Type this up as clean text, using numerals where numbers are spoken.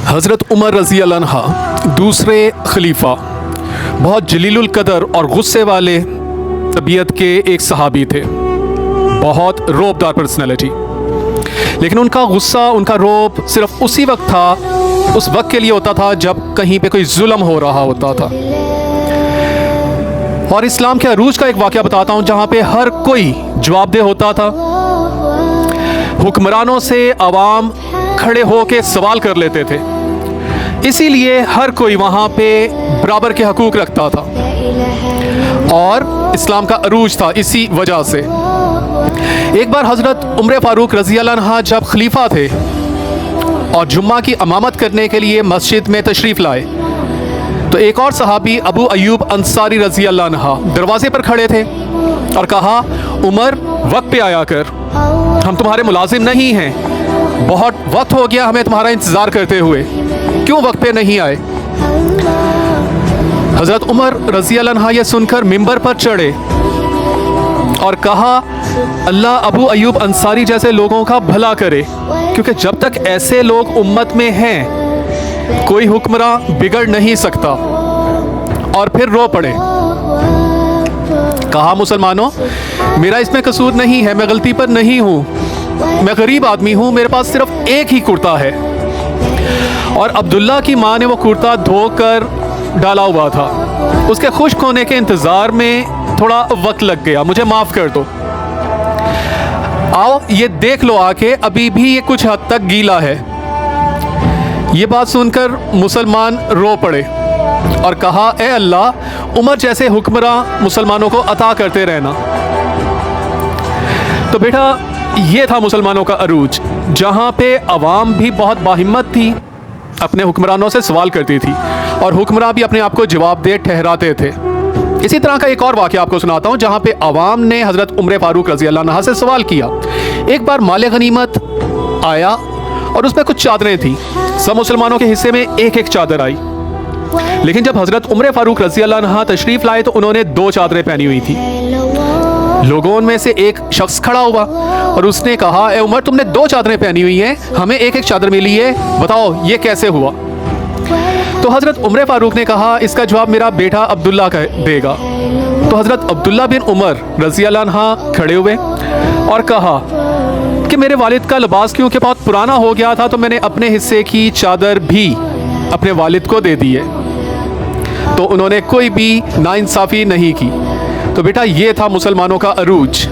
हज़रत उमर रज़ी अल्लाह अन्हा दूसरे खलीफा बहुत जलीलुल कदर और गुस्से वाले तबीयत के एक सहाबी थे, बहुत रौबदार पर्सनैलिटी। लेकिन उनका गुस्सा, उनका रौब सिर्फ उसी वक्त था, उस वक्त के लिए होता था जब कहीं पे कोई जुल्म हो रहा होता था। और इस्लाम के अरूज का एक वाक़या बताता हूँ जहाँ पे हर कोई जवाबदेह होता था। हुक्मरानों से अवाम खड़े होकर सवाल कर लेते थे, इसीलिए हर कोई वहाँ पे बराबर के हकूक़ रखता था और इस्लाम का अरूज था इसी वजह से। एक बार हज़रत उमर फ़ारूक रज़ी अल्लाह अन्हा जब खलीफा थे और जुम्मा की इमामत करने के लिए मस्जिद में तशरीफ़ लाए, तो एक और सहाबी अबू अयूब अंसारी रज़ी अल्लाह अन्हा दरवाज़े पर खड़े थे और कहा, उमर वक्त पे आया कर, हम तुम्हारे मुलाजिम नहीं हैं, बहुत वक्त हो गया हमें तुम्हारा इंतज़ार करते हुए, क्यों वक्त पे नहीं आए। हज़रत उमर रज़ी अल्लाह अन्हा ये सुनकर मिंबर पर चढ़े और कहा, अल्लाह अबू अयूब अंसारी जैसे लोगों का भला करे, क्योंकि जब तक ऐसे लोग उम्मत में हैं कोई हुक्मरान बिगड़ नहीं सकता। और फिर रो पड़े। कहा, मुसलमानों, मेरा इसमें कसूर नहीं है, मैं गलती पर नहीं हूँ, मैं गरीब आदमी हूँ, मेरे पास सिर्फ एक ही कुर्ता है और अब्दुल्ला की माँ ने वो कुर्ता धोकर डाला हुआ था, उसके खुश्क होने के इंतज़ार में थोड़ा वक्त लग गया, मुझे माफ़ कर दो। आओ ये देख लो आके, अभी भी ये कुछ हद तक गीला है। ये बात सुनकर मुसलमान रो पड़े और कहा, ए अल्लाह, उमर जैसे हुक्मरान मुसलमानों को अता करते रहना। तो बेटा, ये था मुसलमानों का अरूज, जहाँ पे अवाम भी बहुत बाहिम्मत थी, अपने हुक्मरानों से सवाल करती थी और हुक्मरान भी अपने आप को जवाबदेह ठहराते थे। इसी तरह का एक और वाक़या आपको सुनाता हूँ जहाँ पे अवाम ने हज़रत उमर फ़ारूक रज़ी अल्लाह अन्हा से सवाल किया। एक बार माल गनीमत आया और उसमें कुछ चादरें थी, सब मुसलमानों के हिस्से में एक एक चादर आई। लेकिन जब हज़रत उमर फ़ारूक रज़ी अल्लाह अन्हा तशरीफ़ लाए तो उन्होंने 2 चादरें पहनी हुई थी। लोगों में से एक शख्स खड़ा हुआ और उसने कहा, ए उमर, तुमने 2 चादरें पहनी हुई हैं, हमें एक एक चादर मिली है, बताओ ये कैसे हुआ। तो हज़रत उमर फ़ारूक ने कहा, इसका जवाब मेरा बेटा अब्दुल्ला का देगा। तो हज़रत अब्दुल्ला बिन उमर रज़ी अल्लाह अन्हा खड़े हुए और कहा कि मेरे वालिद का लिबास क्योंकि बहुत पुराना हो गया था, तो मैंने अपने हिस्से की चादर भी अपने वालिद को दे दी है। तो उन्होंने कोई भी नाइंसाफ़ी नहीं की। तो बेटा, ये था मुसलमानों का अरूज।